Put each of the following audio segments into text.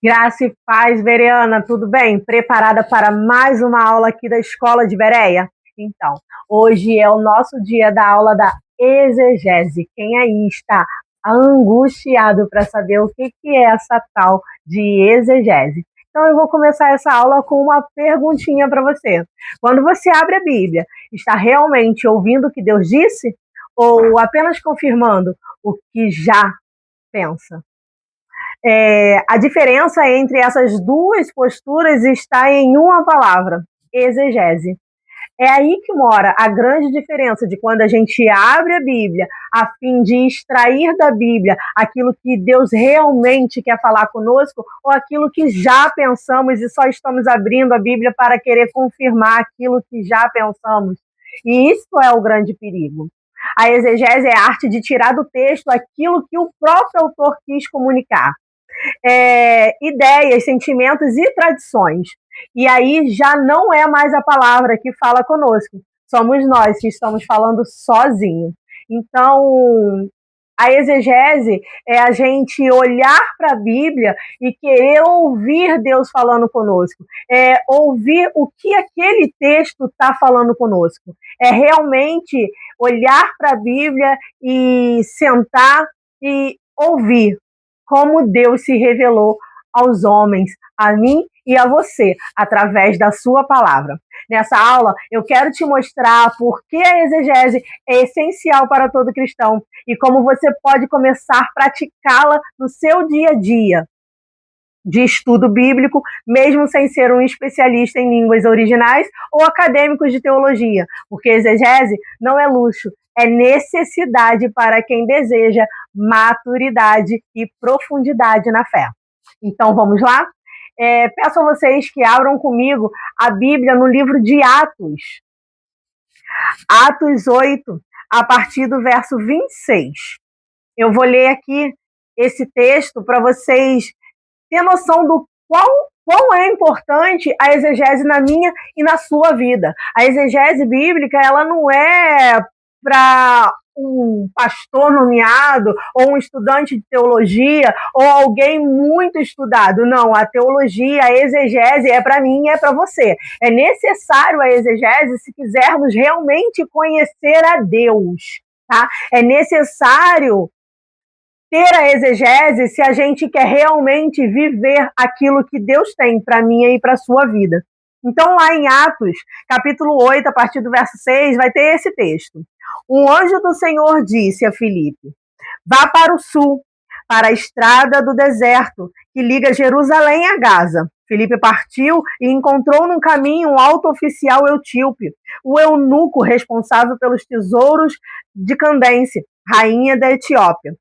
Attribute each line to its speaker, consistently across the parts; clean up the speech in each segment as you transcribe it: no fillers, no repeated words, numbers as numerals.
Speaker 1: Graça e paz, Veriana, tudo bem? Preparada para mais uma aula aqui da Escola de Bereia? Então, hoje é o nosso dia da aula da exegese. Quem aí está angustiado para saber o que é essa tal de exegese? Então, eu vou começar essa aula com uma perguntinha para você. Quando você abre a Bíblia, está realmente ouvindo o que Deus disse? Ou apenas confirmando o que já pensa? A diferença entre essas duas posturas está em uma palavra: exegese. É aí que mora a grande diferença de quando a gente abre a Bíblia a fim de extrair da Bíblia aquilo que Deus realmente quer falar conosco ou aquilo que já pensamos e só estamos abrindo a Bíblia para querer confirmar aquilo que já pensamos. E isso é o grande perigo. A exegese é a arte de tirar do texto aquilo que o próprio autor quis comunicar. Ideias, sentimentos e tradições. E aí já não é mais a palavra que fala conosco, somos nós que estamos falando sozinho. Então, a exegese é a gente olhar para a Bíblia e querer ouvir Deus falando conosco, ouvir o que aquele texto está falando conosco, é realmente olhar para a Bíblia e sentar e ouvir como Deus se revelou aos homens, a mim e a você, através da sua palavra. Nessa aula, eu quero te mostrar por que a exegese é essencial para todo cristão e como você pode começar a praticá-la no seu dia a dia de estudo bíblico, mesmo sem ser um especialista em línguas originais ou acadêmicos de teologia, porque exegese não é luxo, é necessidade para quem deseja maturidade e profundidade na fé. Então, vamos lá? Peço a vocês que abram comigo a Bíblia no livro de Atos. Atos 8, a partir do verso 26. Eu vou ler aqui esse texto para vocês ter noção do quão é importante a exegese na minha e na sua vida. A exegese bíblica, ela não é para um pastor nomeado, ou um estudante de teologia, ou alguém muito estudado. Não, a teologia, a exegese é para mim e é para você. É necessário a exegese se quisermos realmente conhecer a Deus. Tá? É necessário ter a exegese se a gente quer realmente viver aquilo que Deus tem para mim e para a sua vida. Então, lá em Atos, capítulo 8, a partir do verso 6, vai ter esse texto. Um anjo do Senhor disse a Filipe: vá para o sul, para a estrada do deserto, que liga Jerusalém a Gaza. Filipe partiu e encontrou no caminho um alto oficial etíope, o eunuco responsável pelos tesouros de Candence, rainha da Etiópia.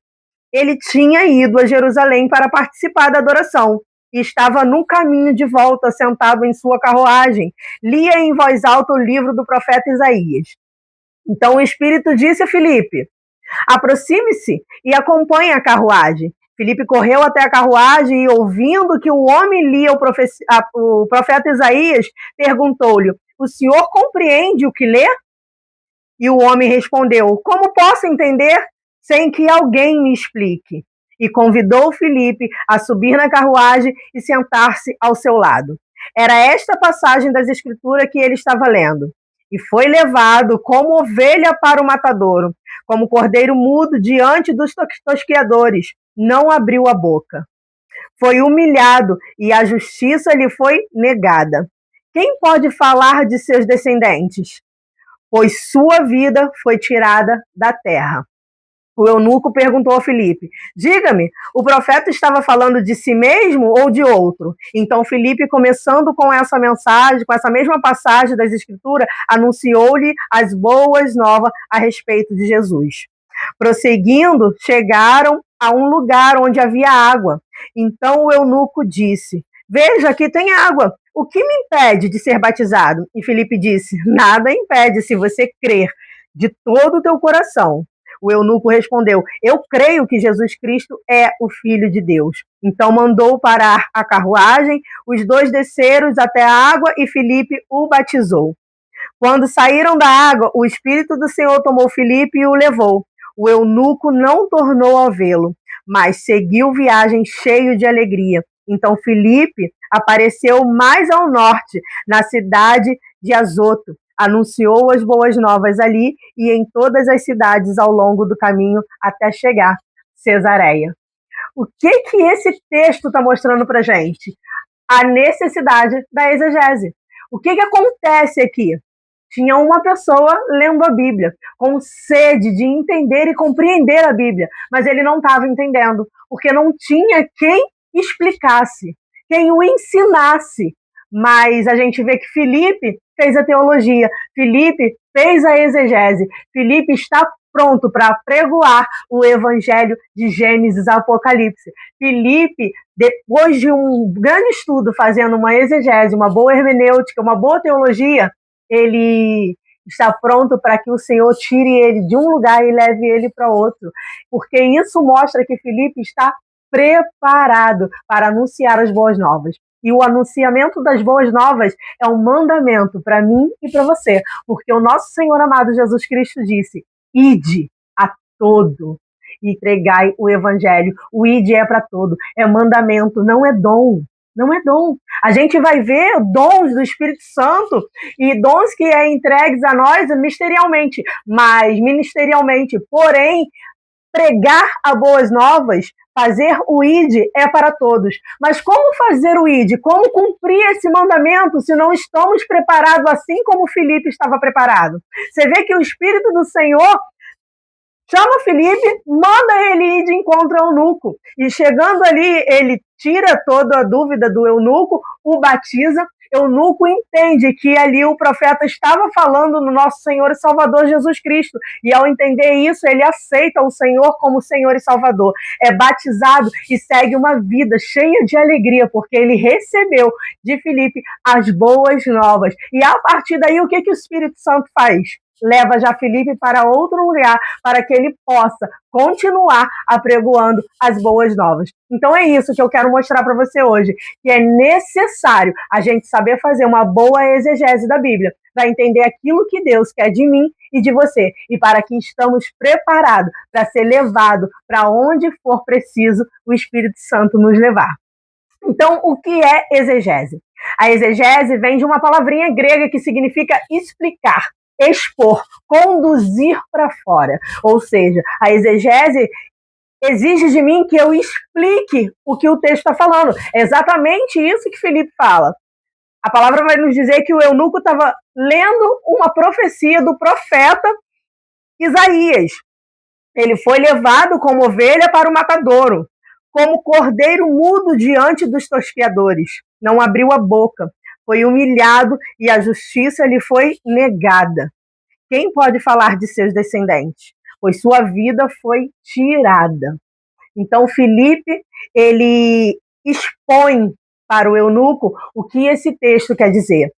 Speaker 1: Ele tinha ido a Jerusalém para participar da adoração e estava no caminho de volta, sentado em sua carruagem. Lia em voz alta o livro do profeta Isaías. Então o Espírito disse a Filipe: aproxime-se e acompanhe a carruagem. Filipe correu até a carruagem e, ouvindo que o homem lia o profeta Isaías, perguntou-lhe: o senhor compreende o que lê? E o homem respondeu: como posso entender sem que alguém me explique? E convidou Filipe a subir na carruagem e sentar-se ao seu lado. Era esta passagem das Escrituras que ele estava lendo. E foi levado como ovelha para o matadouro, como cordeiro mudo diante dos tosqueadores. Não abriu a boca. Foi humilhado e a justiça lhe foi negada. Quem pode falar de seus descendentes? Pois sua vida foi tirada da terra. O eunuco perguntou a Filipe: diga-me, o profeta estava falando de si mesmo ou de outro? Então Filipe, começando com essa mensagem, com essa mesma passagem das Escrituras, anunciou-lhe as boas novas a respeito de Jesus. Prosseguindo, chegaram a um lugar onde havia água. Então o eunuco disse: veja, aqui tem água. O que me impede de ser batizado? E Filipe disse: nada impede, se você crer de todo o teu coração. O eunuco respondeu: eu creio que Jesus Cristo é o Filho de Deus. Então mandou parar a carruagem, os dois desceram até a água e Filipe o batizou. Quando saíram da água, o Espírito do Senhor tomou Filipe e o levou. O eunuco não tornou a vê-lo, mas seguiu viagem cheio de alegria Então Filipe apareceu mais ao norte, na cidade de Azoto. Anunciou as boas novas ali e em todas as cidades ao longo do caminho até chegar a Cesareia. O que esse texto está mostrando para a gente? A necessidade da exegese. O que acontece aqui? Tinha uma pessoa lendo a Bíblia, com sede de entender e compreender a Bíblia, mas ele não estava entendendo, porque não tinha quem explicasse, quem o ensinasse. Mas a gente vê que Filipe fez a teologia, Filipe fez a exegese, Filipe está pronto para pregoar o evangelho de Gênesis a Apocalipse. Filipe, depois de um grande estudo, fazendo uma exegese, uma boa hermenêutica, uma boa teologia, ele está pronto para que o Senhor tire ele de um lugar e leve ele para outro, porque isso mostra que Filipe está preparado para anunciar as boas novas. E o anunciamento das boas novas é um mandamento para mim e para você, porque o nosso Senhor amado Jesus Cristo disse: ide a todo e pregai o evangelho. O ide é para todo, é mandamento, não é dom. Não é dom. A gente vai ver dons do Espírito Santo e dons que é entregues a nós ministerialmente, mas ministerialmente, porém, pregar a boas novas, fazer o ID é para todos. Mas como fazer o ID? Como cumprir esse mandamento se não estamos preparados assim como Filipe estava preparado? Você vê que o Espírito do Senhor chama Filipe, manda ele ir de encontro ao eunuco. E chegando ali, ele tira toda a dúvida do eunuco, o batiza. Eunuco entende que ali o profeta estava falando no nosso Senhor e Salvador Jesus Cristo. E ao entender isso, ele aceita o Senhor como Senhor e Salvador. É batizado e segue uma vida cheia de alegria, porque ele recebeu de Filipe as boas novas. E a partir daí, o que o Espírito Santo faz? Leva já Filipe para outro lugar, para que ele possa continuar apregoando as boas novas. Então é isso que eu quero mostrar para você hoje, que é necessário a gente saber fazer uma boa exegese da Bíblia, para entender aquilo que Deus quer de mim e de você, e para que estamos preparados para ser levado para onde for preciso o Espírito Santo nos levar. Então, o que é exegese? A exegese vem de uma palavrinha grega que significa explicar, expor, conduzir para fora. Ou seja, a exegese exige de mim que eu explique o que o texto está falando. É exatamente isso que Filipe fala. A palavra vai nos dizer que o eunuco estava lendo uma profecia do profeta Isaías. Ele foi levado como ovelha para o matadouro, como cordeiro mudo diante dos tosqueadores. Não abriu a boca. Foi humilhado e a justiça lhe foi negada. Quem pode falar de seus descendentes? Pois sua vida foi tirada. Então, Filipe, ele expõe para o eunuco o que esse texto quer dizer.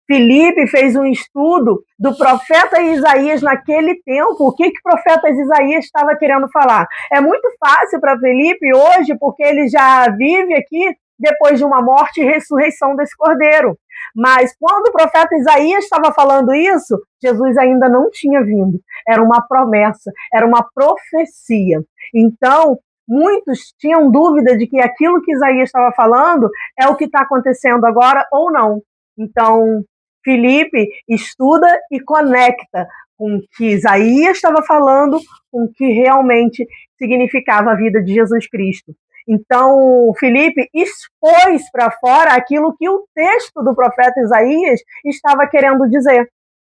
Speaker 1: Filipe fez um estudo do profeta Isaías naquele tempo. O que o profeta Isaías estava querendo falar? É muito fácil para Filipe hoje, porque ele já vive aqui depois de uma morte e ressurreição desse cordeiro. Mas quando o profeta Isaías estava falando isso, Jesus ainda não tinha vindo. Era uma promessa, era uma profecia. Então, muitos tinham dúvida de que aquilo que Isaías estava falando é o que está acontecendo agora ou não. Então, Filipe estuda e conecta com o que Isaías estava falando, com o que realmente significava a vida de Jesus Cristo. Então, Filipe expôs para fora aquilo que o texto do profeta Isaías estava querendo dizer.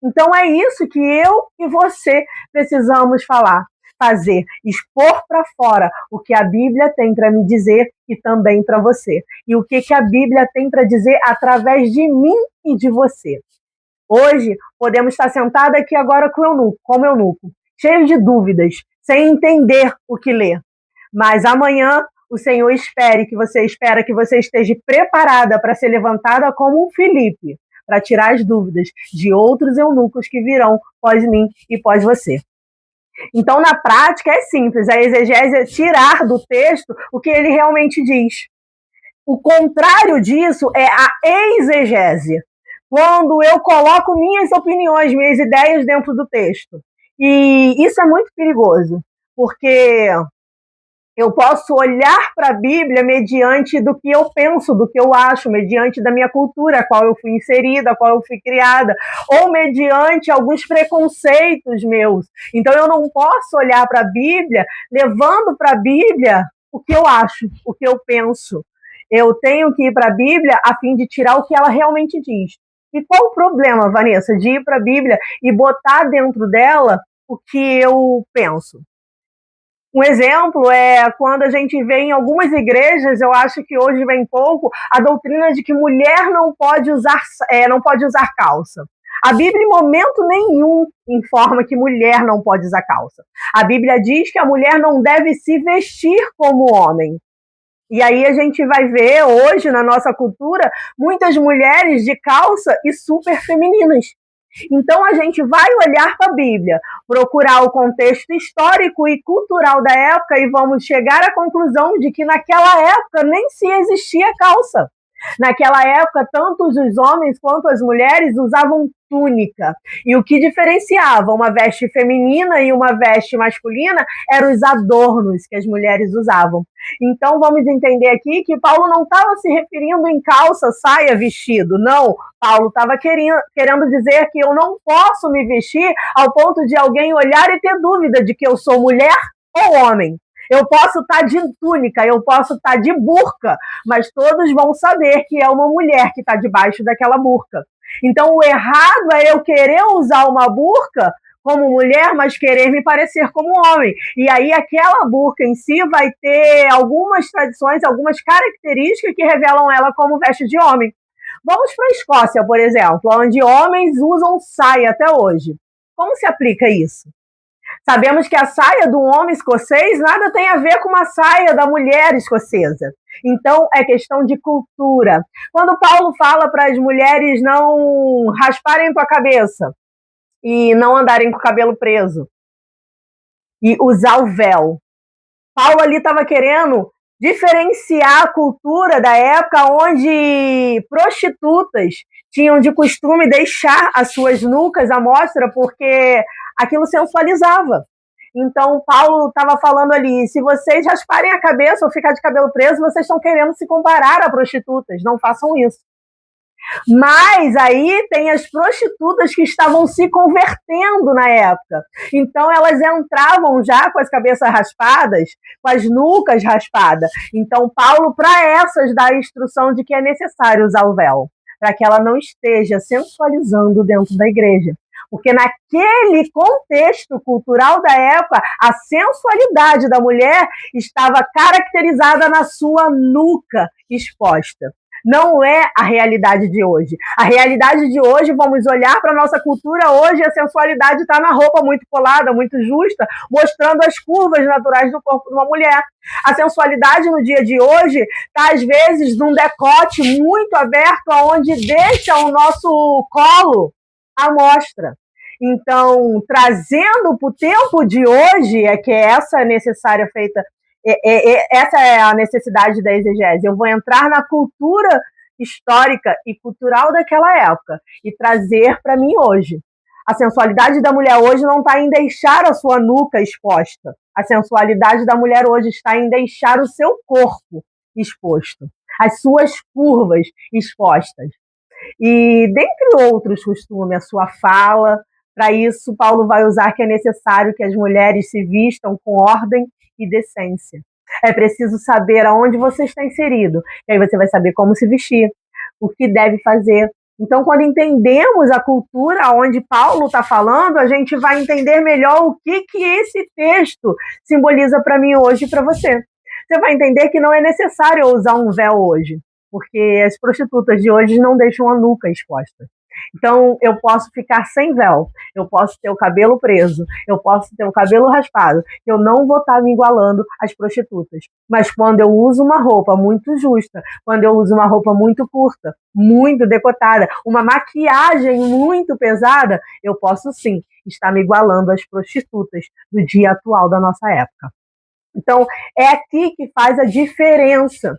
Speaker 1: Então, é isso que eu e você precisamos fazer, expor para fora o que a Bíblia tem para me dizer e também para você. E o que a Bíblia tem para dizer através de mim e de você. Hoje, podemos estar sentados aqui agora como eunuco, cheio de dúvidas, sem entender o que ler. Mas amanhã, o Senhor espera que você esteja preparada para ser levantada como um Filipe, para tirar as dúvidas de outros eunucos que virão pós mim e pós você. Então, na prática, é simples. A exegese é tirar do texto o que ele realmente diz. O contrário disso é a exegese, quando eu coloco minhas opiniões, minhas ideias dentro do texto. E isso é muito perigoso, porque Eu posso olhar para a Bíblia mediante do que eu penso, do que eu acho, mediante da minha cultura, a qual eu fui inserida, a qual eu fui criada, ou mediante alguns preconceitos meus. Então eu não posso olhar para a Bíblia levando para a Bíblia o que eu acho, o que eu penso. Eu tenho que ir para a Bíblia a fim de tirar o que ela realmente diz. E qual o problema, Vanessa, de ir para a Bíblia e botar dentro dela o que eu penso? Um exemplo é quando a gente vê em algumas igrejas, eu acho que hoje vem pouco, a doutrina de que mulher não pode usar calça. A Bíblia, em momento nenhum, informa que mulher não pode usar calça. A Bíblia diz que a mulher não deve se vestir como homem. E aí a gente vai ver hoje, na nossa cultura, muitas mulheres de calça e super femininas. Então a gente vai olhar para a Bíblia, procurar o contexto histórico e cultural da época e vamos chegar à conclusão de que naquela época nem se existia calça. Naquela época, tanto os homens quanto as mulheres usavam túnica. E o que diferenciava uma veste feminina e uma veste masculina eram os adornos que as mulheres usavam. Então, vamos entender aqui que Paulo não estava se referindo em calça, saia, vestido. Não, Paulo estava querendo dizer que eu não posso me vestir ao ponto de alguém olhar e ter dúvida de que eu sou mulher ou homem. Eu posso estar de túnica, eu posso estar de burca, mas todos vão saber que é uma mulher que está debaixo daquela burca. Então, o errado é eu querer usar uma burca como mulher, mas querer me parecer como homem. E aí, aquela burca em si vai ter algumas tradições, algumas características que revelam ela como veste de homem. Vamos para a Escócia, por exemplo, onde homens usam saia até hoje. Como se aplica isso? Sabemos que a saia do homem escocês nada tem a ver com uma saia da mulher escocesa. Então, é questão de cultura. Quando Paulo fala para as mulheres não rasparem a cabeça e não andarem com o cabelo preso e usar o véu, Paulo ali estava querendo diferenciar a cultura da época onde prostitutas tinham de costume deixar as suas nucas à mostra porque aquilo sensualizava. Então, Paulo estava falando ali, se vocês rasparem a cabeça ou ficar de cabelo preso, vocês estão querendo se comparar a prostitutas, não façam isso. Mas aí tem as prostitutas que estavam se convertendo na época. Então elas entravam já com as cabeças raspadas, com as nucas raspadas. Então Paulo, para essas, dá a instrução de que é necessário usar o véu, para que ela não esteja sensualizando dentro da igreja. Porque naquele contexto cultural da época, a sensualidade da mulher estava caracterizada na sua nuca exposta. Não é a realidade de hoje. A realidade de hoje, vamos olhar para a nossa cultura hoje, a sensualidade está na roupa muito colada, muito justa, mostrando as curvas naturais do corpo de uma mulher. A sensualidade no dia de hoje está, às vezes, num decote muito aberto, onde deixa o nosso colo à mostra. Então, trazendo para o tempo de hoje, é que essa é necessária feita. Essa é a necessidade da exegese. Eu vou entrar na cultura histórica e cultural daquela época e trazer para mim hoje. A sensualidade da mulher hoje não está em deixar a sua nuca exposta. A sensualidade da mulher hoje está em deixar o seu corpo exposto, as suas curvas expostas. E, dentre outros costumes, a sua fala. Para isso, Paulo vai usar que é necessário que as mulheres se vistam com ordem e decência. É preciso saber aonde você está inserido, e aí você vai saber como se vestir, o que deve fazer. Então, quando entendemos a cultura onde Paulo está falando, a gente vai entender melhor o que esse texto simboliza para mim hoje e para você. Você vai entender que não é necessário usar um véu hoje, porque as prostitutas de hoje não deixam a nuca exposta. Então, eu posso ficar sem véu, eu posso ter o cabelo preso, eu posso ter o cabelo raspado, eu não vou estar me igualando às prostitutas. Mas quando eu uso uma roupa muito justa, quando eu uso uma roupa muito curta, muito decotada, uma maquiagem muito pesada, eu posso sim estar me igualando às prostitutas do dia atual da nossa época. Então, é aqui que faz a diferença.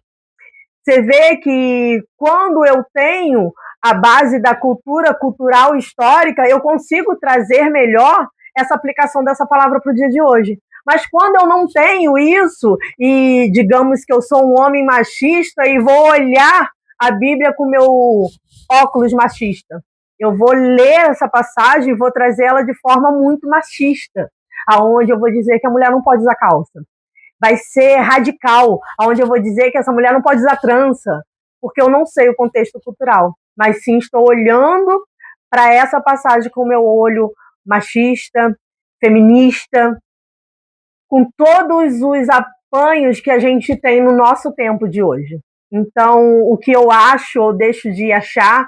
Speaker 1: Você vê que quando eu tenho a base da cultura cultural histórica, eu consigo trazer melhor essa aplicação dessa palavra para o dia de hoje. Mas quando eu não tenho isso, e digamos que eu sou um homem machista e vou olhar a Bíblia com meu óculos machista, eu vou ler essa passagem e vou trazer ela de forma muito machista, aonde eu vou dizer que a mulher não pode usar calça. Vai ser radical, aonde eu vou dizer que essa mulher não pode usar trança, porque eu não sei o contexto cultural, mas sim estou olhando para essa passagem com o meu olho machista, feminista, com todos os apanhos que a gente tem no nosso tempo de hoje. Então, o que eu acho ou deixo de achar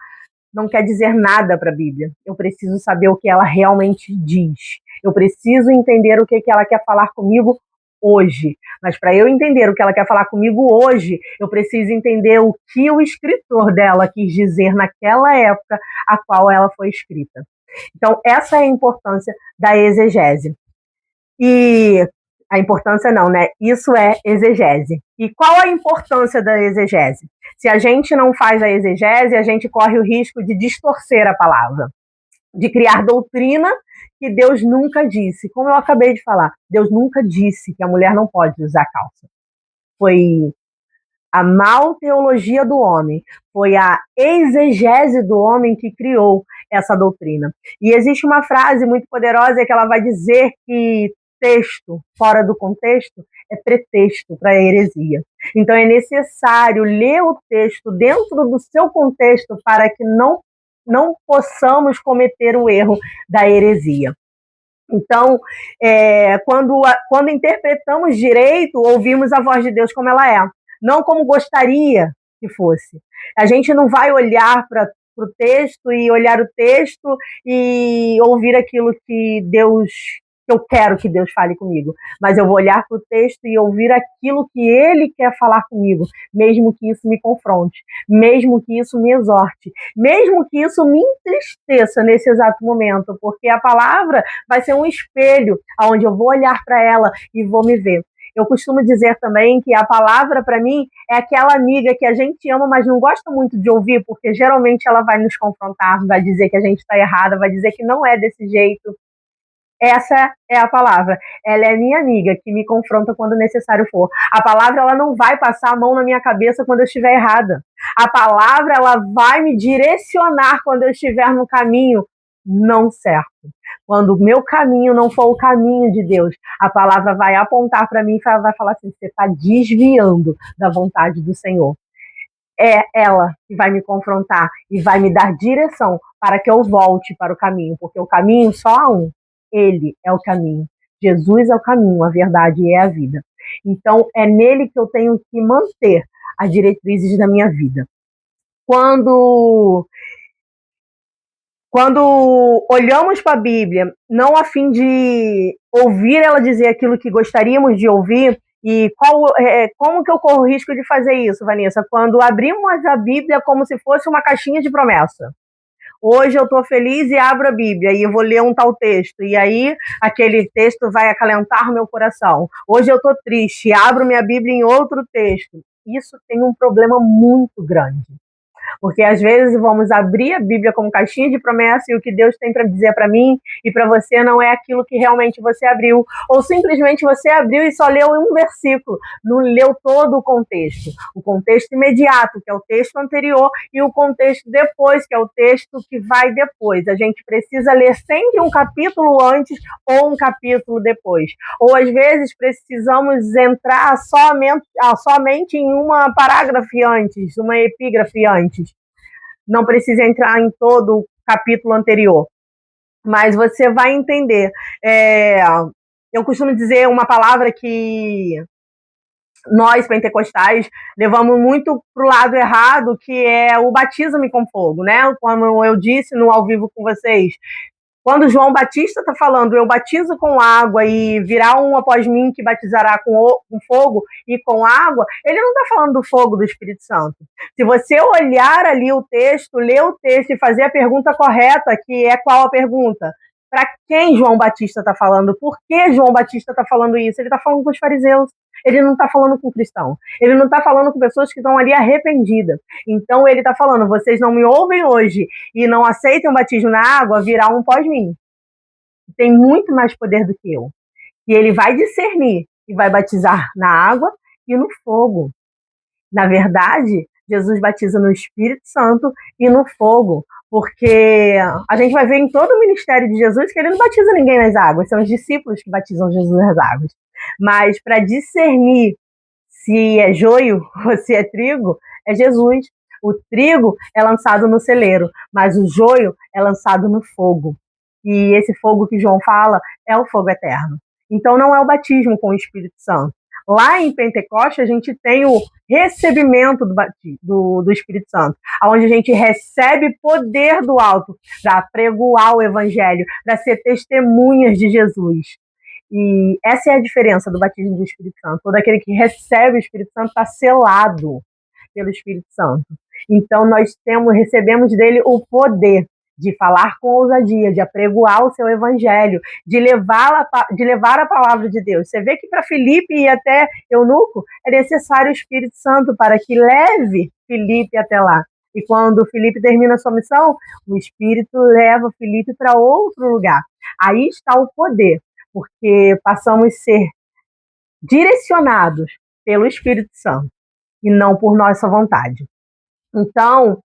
Speaker 1: não quer dizer nada para a Bíblia. Eu preciso saber o que ela realmente diz. Eu preciso entender o que ela quer falar comigo hoje. Mas para eu entender o que ela quer falar comigo hoje, eu preciso entender o que o escritor dela quis dizer naquela época a qual ela foi escrita. Então, essa é a importância da exegese. E a importância não, né? Isso é exegese. E qual a importância da exegese? Se a gente não faz a exegese, a gente corre o risco de distorcer a palavra, de criar doutrina que Deus nunca disse. Como eu acabei de falar, Deus nunca disse que a mulher não pode usar calça. Foi a mal teologia do homem, foi a exegese do homem que criou essa doutrina. E existe uma frase muito poderosa que ela vai dizer que texto fora do contexto é pretexto para a heresia. Então é necessário ler o texto dentro do seu contexto para que não possamos cometer o erro da heresia. Então, quando interpretamos direito, ouvimos a voz de Deus como ela é, não como gostaria que fosse. A gente não vai olhar para o texto e olhar o texto e ouvir aquilo que eu quero que Deus fale comigo, mas eu vou olhar para o texto e ouvir aquilo que Ele quer falar comigo, mesmo que isso me confronte, mesmo que isso me exorte, mesmo que isso me entristeça nesse exato momento, porque a palavra vai ser um espelho onde eu vou olhar para ela e vou me ver. Eu costumo dizer também que a palavra, para mim, é aquela amiga que a gente ama, mas não gosta muito de ouvir, porque geralmente ela vai nos confrontar, vai dizer que a gente está errada, vai dizer que não é desse jeito. Essa é a palavra. Ela é minha amiga, que me confronta quando necessário for. A palavra, ela não vai passar a mão na minha cabeça quando eu estiver errada. A palavra, ela vai me direcionar quando eu estiver no caminho não certo. Quando o meu caminho não for o caminho de Deus, a palavra vai apontar para mim e vai falar assim: você está desviando da vontade do Senhor. É ela que vai me confrontar e vai me dar direção para que eu volte para o caminho, porque o caminho só há um. Ele é o caminho. Jesus é o caminho, a verdade e é a vida. Então, é nele que eu tenho que manter as diretrizes da minha vida. Quando olhamos para a Bíblia, não a fim de ouvir ela dizer aquilo que gostaríamos de ouvir, e como que eu corro o risco de fazer isso, Vanessa? Quando abrimos a Bíblia como se fosse uma caixinha de promessa. Hoje eu estou feliz e abro a Bíblia e eu vou ler um tal texto, e aí aquele texto vai acalentar meu coração. Hoje eu estou triste e abro minha Bíblia em outro texto. Isso tem um problema muito grande. Porque às vezes vamos abrir a Bíblia como caixinha de promessa e o que Deus tem para dizer para mim e para você não é aquilo que realmente você abriu. Ou simplesmente você abriu e só leu um versículo, não leu todo o contexto imediato, que é o texto anterior, e o contexto depois, que é o texto que vai depois. A gente precisa ler sempre um capítulo antes ou um capítulo depois. Ou às vezes precisamos entrar somente em uma parágrafe antes, uma epígrafe antes. Não precisa entrar em todo o capítulo anterior, mas você vai entender. Eu costumo dizer uma palavra que nós, pentecostais, levamos muito para o lado errado, que é o batismo com fogo, né? Como eu disse no ao vivo com vocês, quando João Batista está falando, eu batizo com água e virá um após mim que batizará com fogo e com água, ele não está falando do fogo do Espírito Santo. Se você olhar ali o texto, ler o texto e fazer a pergunta correta, que é qual a pergunta? Para quem João Batista está falando? Por que João Batista está falando isso? Ele está falando com os fariseus. Ele não está falando com cristão. Ele não está falando com pessoas que estão ali arrependidas. Então ele está falando, vocês não me ouvem hoje e não aceitem o batismo na água, virá um pós mim. Tem muito mais poder do que eu. E ele vai discernir e vai batizar na água e no fogo. Na verdade, Jesus batiza no Espírito Santo e no fogo, porque a gente vai ver em todo o ministério de Jesus que ele não batiza ninguém nas águas, são os discípulos que batizam Jesus nas águas. Mas para discernir se é joio ou se é trigo, é Jesus. O trigo é lançado no celeiro, mas o joio é lançado no fogo. E esse fogo que João fala é o fogo eterno. Então não é o batismo com o Espírito Santo. Lá em Pentecoste, a gente tem o recebimento do Espírito Santo, onde a gente recebe poder do alto para pregoar o Evangelho, para ser testemunhas de Jesus. E essa é a diferença do batismo do Espírito Santo. Todo aquele que recebe o Espírito Santo está selado pelo Espírito Santo. Então nós recebemos dele o poder de falar com ousadia, de apregoar o seu evangelho, de levar a palavra de Deus. Você vê que para Filipe e até Eunuco é necessário o Espírito Santo para que leve Filipe até lá. E quando Filipe termina a sua missão, o Espírito leva Filipe para outro lugar. Aí está o poder, porque passamos a ser direcionados pelo Espírito Santo e não por nossa vontade. Então,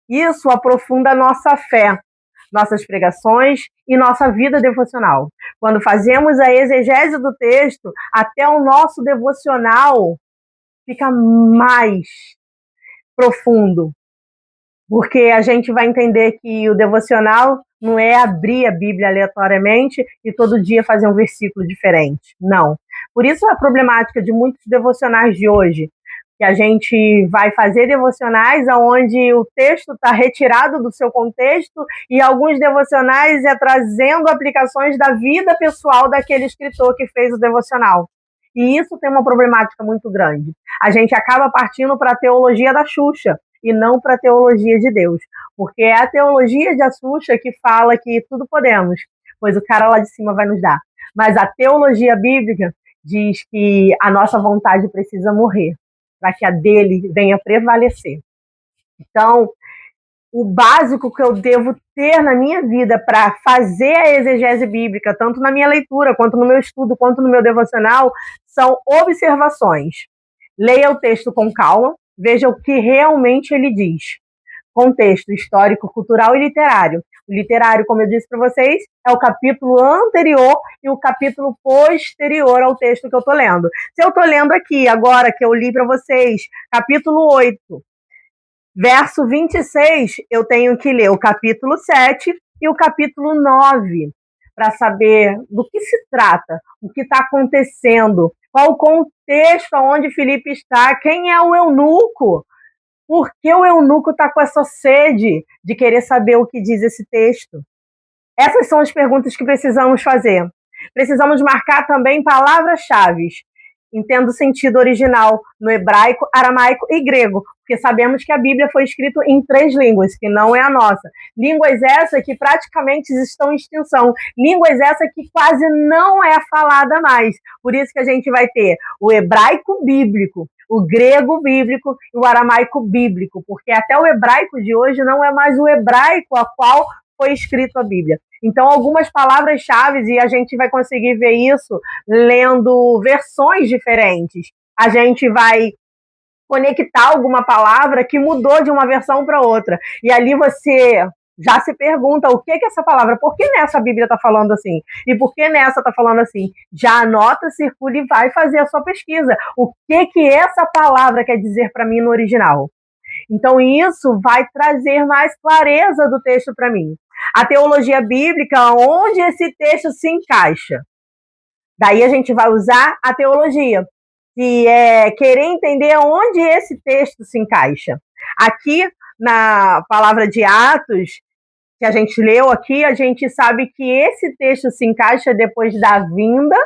Speaker 1: isso aprofunda a nossa fé, nossas pregações e nossa vida devocional. Quando fazemos a exegese do texto, até o nosso devocional fica mais profundo, porque a gente vai entender que o devocional não é abrir a Bíblia aleatoriamente e todo dia fazer um versículo diferente. Não. Por isso a problemática de muitos devocionais de hoje, que a gente vai fazer devocionais onde o texto está retirado do seu contexto e alguns devocionais trazendo aplicações da vida pessoal daquele escritor que fez o devocional. E isso tem uma problemática muito grande. A gente acaba partindo para a teologia da Xuxa e não para a teologia de Deus, porque é a teologia de Xuxa que fala que tudo podemos, pois o cara lá de cima vai nos dar. Mas a teologia bíblica diz que a nossa vontade precisa morrer, para que a dele venha prevalecer. Então, o básico que eu devo ter na minha vida para fazer a exegese bíblica, tanto na minha leitura, quanto no meu estudo, quanto no meu devocional, são observações. Leia o texto com calma, veja o que realmente ele diz. Contexto histórico, cultural e literário. O literário, como eu disse para vocês, é o capítulo anterior e o capítulo posterior ao texto que eu estou lendo. Se eu estou lendo aqui, agora que eu li para vocês, capítulo 8, verso 26, eu tenho que ler o capítulo 7 e o capítulo 9, para saber do que se trata, o que está acontecendo, qual o contexto onde Filipe está, quem é o eunuco, por que o eunuco está com essa sede de querer saber o que diz esse texto. Essas são as perguntas que precisamos fazer. Precisamos marcar também palavras-chave, entendo o sentido original no hebraico, aramaico e grego, porque sabemos que a Bíblia foi escrita em 3 línguas, que não é a nossa. Línguas essas que praticamente estão em extinção. Línguas essas que quase não é falada mais. Por isso que a gente vai ter o hebraico bíblico, o grego bíblico e o aramaico bíblico, porque até o hebraico de hoje não é mais o hebraico a qual foi escrito a Bíblia. Então, algumas palavras-chave, e a gente vai conseguir ver isso lendo versões diferentes. A gente vai conectar alguma palavra que mudou de uma versão para outra. E ali você já se pergunta o que é essa palavra, por que nessa a Bíblia está falando assim? E por que nessa está falando assim? Já anota, circula e vai fazer a sua pesquisa. O que essa palavra quer dizer para mim no original? Então, isso vai trazer mais clareza do texto para mim. A teologia bíblica, onde esse texto se encaixa. Daí a gente vai usar a teologia, que é querer entender onde esse texto se encaixa. Aqui, na palavra de Atos, que a gente leu aqui, a gente sabe que esse texto se encaixa depois da vinda,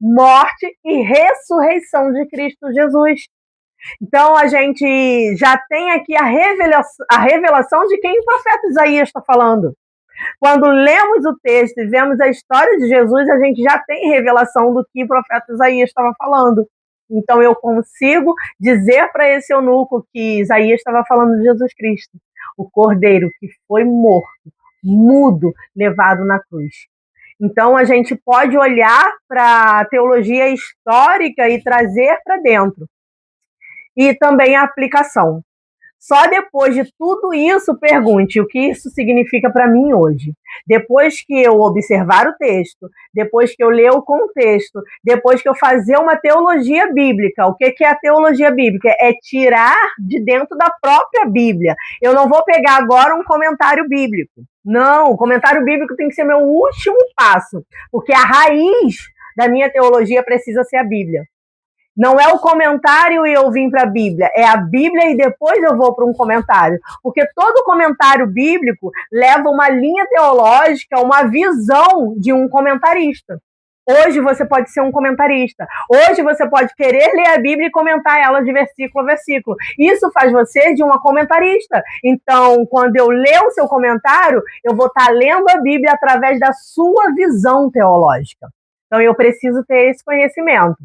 Speaker 1: morte e ressurreição de Cristo Jesus. Então, a gente já tem aqui a revelação de quem o profeta Isaías está falando. Quando lemos o texto e vemos a história de Jesus, a gente já tem revelação do que o profeta Isaías estava falando. Então, eu consigo dizer para esse eunuco que Isaías estava falando de Jesus Cristo, o cordeiro que foi morto, mudo, levado na cruz. Então, a gente pode olhar para a teologia histórica e trazer para dentro. E também a aplicação. Só depois de tudo isso, pergunte o que isso significa para mim hoje. Depois que eu observar o texto, depois que eu ler o contexto, depois que eu fazer uma teologia bíblica. O que é a teologia bíblica? É tirar de dentro da própria Bíblia. Eu não vou pegar agora um comentário bíblico. Não, o comentário bíblico tem que ser meu último passo, porque a raiz da minha teologia precisa ser a Bíblia. Não é o comentário e eu vim para a Bíblia, é a Bíblia e depois eu vou para um comentário. Porque todo comentário bíblico leva uma linha teológica, uma visão de um comentarista. Hoje você pode ser um comentarista. Hoje você pode querer ler a Bíblia e comentar ela de versículo a versículo. Isso faz você de uma comentarista. Então, quando eu ler o seu comentário, eu vou estar lendo a Bíblia através da sua visão teológica. Então, eu preciso ter esse conhecimento.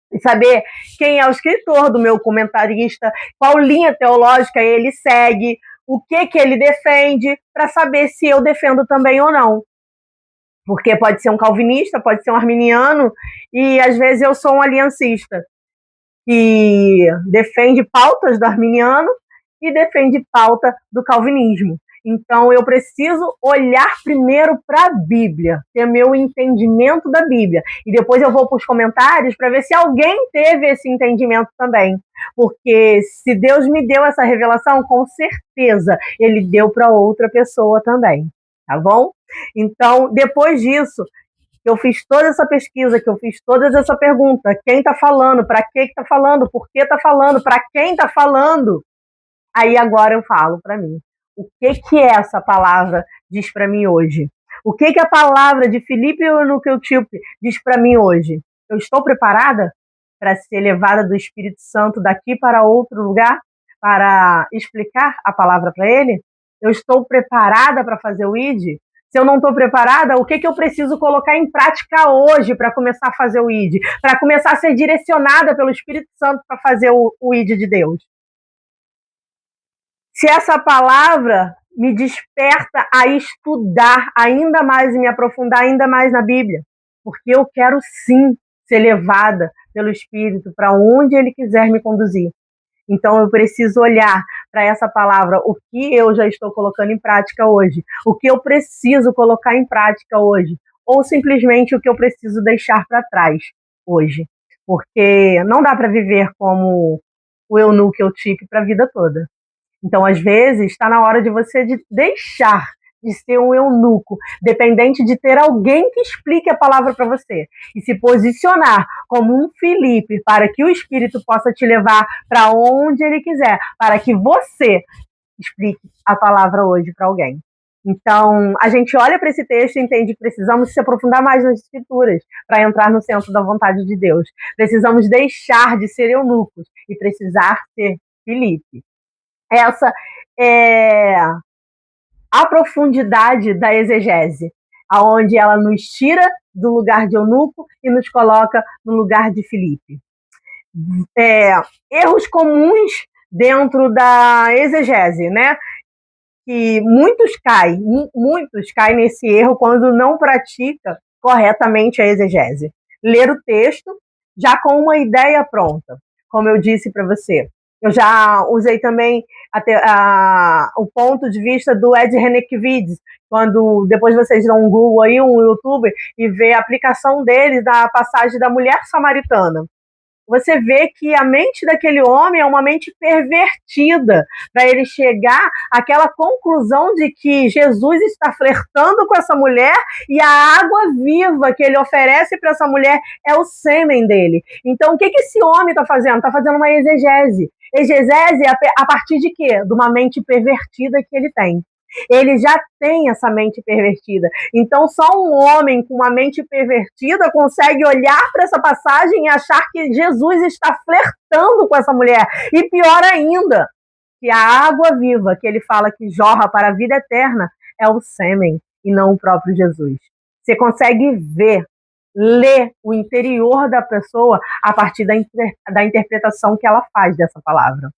Speaker 1: E saber quem é o escritor do meu comentarista, qual linha teológica ele segue, o que ele defende, para saber se eu defendo também ou não. Porque pode ser um calvinista, pode ser um arminiano, e às vezes eu sou um aliancista, que defende pautas do arminiano e defende pauta do calvinismo. Então, eu preciso olhar primeiro para a Bíblia, ter meu entendimento da Bíblia. E depois eu vou para os comentários para ver se alguém teve esse entendimento também. Porque se Deus me deu essa revelação, com certeza Ele deu para outra pessoa também. Tá bom? Então, depois disso, que eu fiz toda essa pesquisa, que eu fiz toda essa pergunta, quem está falando, para que está falando, por que está falando, para quem está falando, aí agora eu falo para mim. O que essa palavra diz para mim hoje? O que a palavra de Filipe Eunuchilpe diz para mim hoje? Eu estou preparada para ser levada do Espírito Santo daqui para outro lugar, para explicar a palavra para ele? Eu estou preparada para fazer o ID? Se eu não estou preparada, o que eu preciso colocar em prática hoje para começar a fazer o ID? Para começar a ser direcionada pelo Espírito Santo para fazer o ID de Deus? Se essa palavra me desperta a estudar ainda mais e me aprofundar ainda mais na Bíblia, porque eu quero sim ser levada pelo Espírito para onde Ele quiser me conduzir. Então eu preciso olhar para essa palavra, o que eu já estou colocando em prática hoje, o que eu preciso colocar em prática hoje, ou simplesmente o que eu preciso deixar para trás hoje. Porque não dá para viver como o Eunuchilpe para a vida toda. Então, às vezes, está na hora de você deixar de ser um eunuco, dependente de ter alguém que explique a palavra para você e se posicionar como um Filipe para que o Espírito possa te levar para onde ele quiser, para que você explique a palavra hoje para alguém. Então, a gente olha para esse texto e entende que precisamos se aprofundar mais nas Escrituras para entrar no centro da vontade de Deus. Precisamos deixar de ser eunucos e precisar ser Filipe. Essa é a profundidade da exegese, aonde ela nos tira do lugar de eunuco e nos coloca no lugar de Filipe. Erros comuns dentro da exegese, né? Que muitos caem nesse erro quando não pratica corretamente a exegese. Ler o texto já com uma ideia pronta, como eu disse para você. Eu já usei também o ponto de vista do Ed Renekiewicz, quando depois vocês dão um Google aí, um YouTube, e vê a aplicação dele da passagem da mulher samaritana. Você vê que a mente daquele homem é uma mente pervertida, para ele chegar àquela conclusão de que Jesus está flertando com essa mulher e a água viva que ele oferece para essa mulher é o sêmen dele. Então, o que esse homem está fazendo? Está fazendo uma exegese. Exegese a partir de quê? De uma mente pervertida que ele tem. Ele já tem essa mente pervertida. Então, só um homem com uma mente pervertida consegue olhar para essa passagem e achar que Jesus está flertando com essa mulher. E pior ainda, que a água viva que ele fala que jorra para a vida eterna é o sêmen e não o próprio Jesus. Você consegue ler o interior da pessoa a partir da interpretação que ela faz dessa palavra.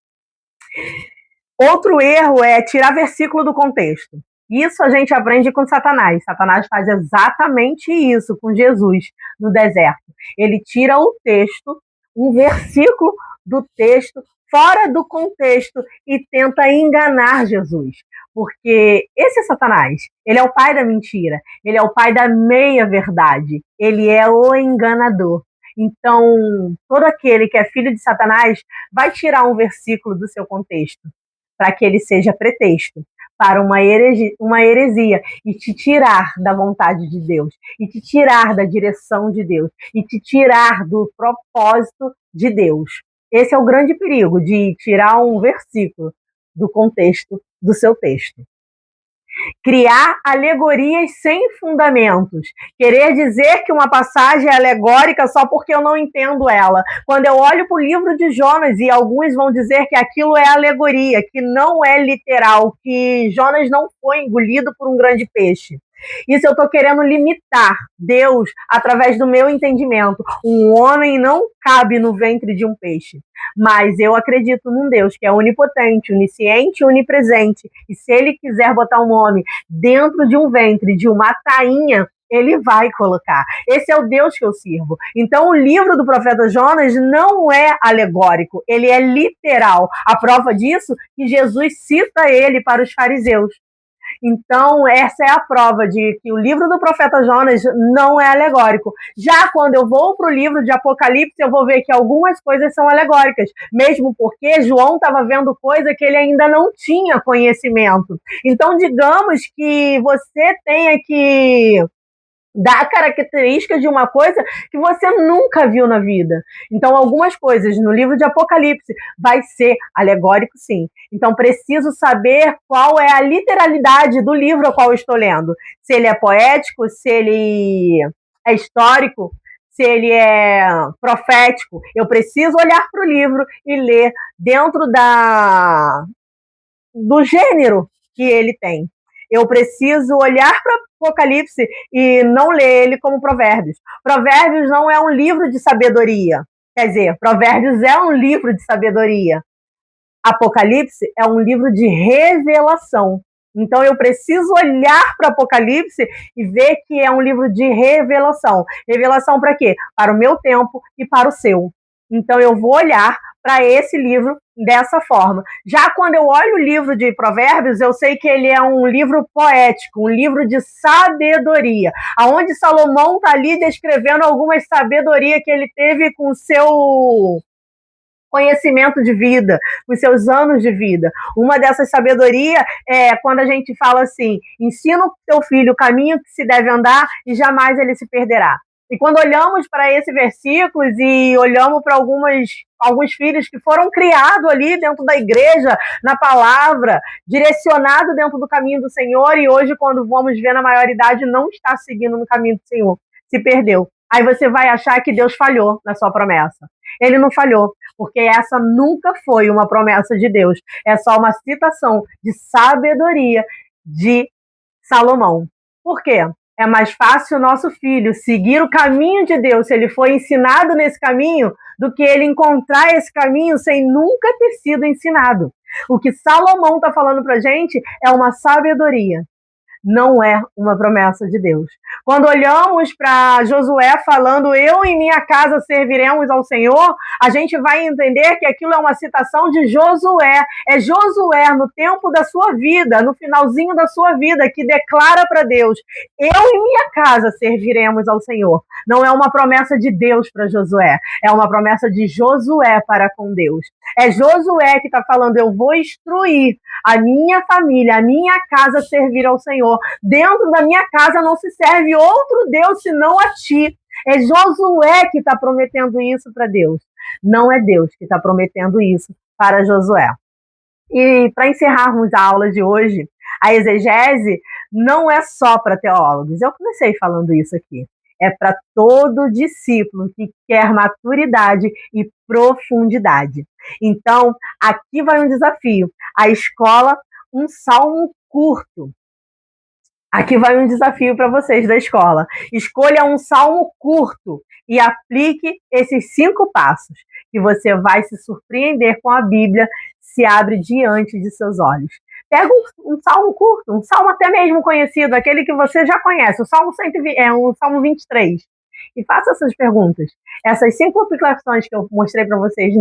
Speaker 1: Outro erro é tirar versículo do contexto. Isso a gente aprende com Satanás. Satanás faz exatamente isso com Jesus no deserto. Ele tira o texto, um versículo do texto, fora do contexto e tenta enganar Jesus. Porque esse é Satanás. Ele é o pai da mentira. Ele é o pai da meia-verdade. Ele é o enganador. Então, todo aquele que é filho de Satanás vai tirar um versículo do seu contexto para que ele seja pretexto para uma heresia e te tirar da vontade de Deus, e te tirar da direção de Deus, e te tirar do propósito de Deus. Esse é o grande perigo de tirar um versículo do contexto do seu texto. Criar alegorias sem fundamentos. Querer dizer que uma passagem é alegórica só porque eu não entendo ela. Quando eu olho para o livro de Jonas, e alguns vão dizer que aquilo é alegoria, que não é literal, que Jonas não foi engolido por um grande peixe. Isso eu estou querendo limitar Deus através do meu entendimento. Um homem não cabe no ventre de um peixe. Mas eu acredito num Deus que é onipotente, onisciente e onipresente. E se ele quiser botar um homem dentro de um ventre de uma tainha, ele vai colocar. Esse é o Deus que eu sirvo. Então o livro do profeta Jonas não é alegórico, ele é literal. A prova disso é que Jesus cita ele para os fariseus. Então, essa é a prova de que o livro do profeta Jonas não é alegórico. Já quando eu vou para o livro de Apocalipse, eu vou ver que algumas coisas são alegóricas, mesmo porque João estava vendo coisa que ele ainda não tinha conhecimento. Então, digamos que você tenha que dá características de uma coisa que você nunca viu na vida. Então, algumas coisas no livro de Apocalipse vai ser alegórico, sim. Então, preciso saber qual é a literalidade do livro ao qual eu estou lendo. Se ele é poético, se ele é histórico, se ele é profético. Eu preciso olhar para o livro e ler dentro do gênero que ele tem. Eu preciso olhar para Apocalipse e não ler ele como Provérbios. Provérbios não é um livro de sabedoria. Quer dizer, Provérbios é um livro de sabedoria. Apocalipse é um livro de revelação. Então eu preciso olhar para Apocalipse e ver que é um livro de revelação. Revelação para quê? Para o meu tempo e para o seu. Então eu vou olhar para esse livro dessa forma. Já quando eu olho o livro de Provérbios, eu sei que ele é um livro poético, um livro de sabedoria, aonde Salomão está ali descrevendo algumas sabedoria que ele teve com o seu conhecimento de vida, com os seus anos de vida. Uma dessas sabedoria é quando a gente fala assim: ensina o teu filho o caminho que se deve andar e jamais ele se perderá. E quando olhamos para esses versículos e olhamos para alguns filhos que foram criados ali dentro da igreja, na palavra, direcionado dentro do caminho do Senhor, e hoje, quando vamos ver na maioridade, não está seguindo no caminho do Senhor, se perdeu. Aí você vai achar que Deus falhou na sua promessa. Ele não falhou, porque essa nunca foi uma promessa de Deus. É só uma citação de sabedoria de Salomão. Por quê? É mais fácil o nosso filho seguir o caminho de Deus, se ele foi ensinado nesse caminho, do que ele encontrar esse caminho sem nunca ter sido ensinado. O que Salomão está falando para a gente é uma sabedoria. Não é uma promessa de Deus. Quando olhamos para Josué falando, eu e minha casa serviremos ao Senhor, a gente vai entender que aquilo é uma citação de Josué. É Josué, no tempo da sua vida, no finalzinho da sua vida, que declara para Deus, eu e minha casa serviremos ao Senhor. Não é uma promessa de Deus para Josué, é uma promessa de Josué para com Deus. É Josué que está falando, eu vou instruir a minha família, a minha casa servir ao Senhor. Dentro da minha casa não se serve outro Deus senão a ti. É Josué que está prometendo isso para Deus. Não é Deus que está prometendo isso para Josué. E para encerrarmos a aula de hoje, a exegese não é só para teólogos. Eu comecei falando isso aqui. É para todo discípulo que quer maturidade e profundidade. Então, aqui vai um desafio. A escola, um salmo curto. Aqui vai um desafio para vocês da escola. Escolha um salmo curto e aplique esses 5 passos, que você vai se surpreender com a Bíblia se abre diante de seus olhos. Pega um salmo curto, um salmo até mesmo conhecido, aquele que você já conhece, o Salmo 120, o Salmo 23, e faça essas perguntas. Essas 5 aplicações que eu mostrei para vocês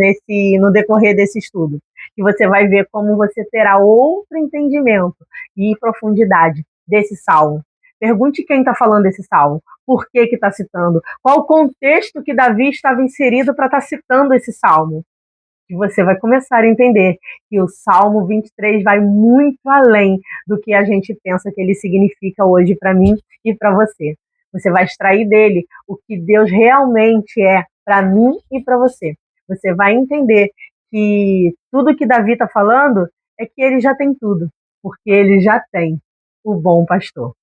Speaker 1: no decorrer desse estudo, que você vai ver como você terá outro entendimento e profundidade desse salmo. Pergunte quem está falando desse salmo, por que está citando, qual o contexto que Davi estava inserido para estar citando esse salmo. E você vai começar a entender que o Salmo 23 vai muito além do que a gente pensa que ele significa hoje para mim e para você. Você vai extrair dele o que Deus realmente é para mim e para você. Você vai entender que tudo que Davi está falando é que ele já tem tudo, porque ele já tem o bom pastor.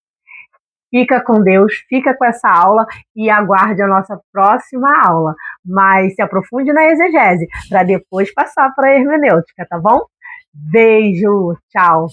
Speaker 1: Fica com Deus, fica com essa aula e aguarde a nossa próxima aula. Mas se aprofunde na exegese, para depois passar para a hermenêutica, tá bom? Beijo, tchau!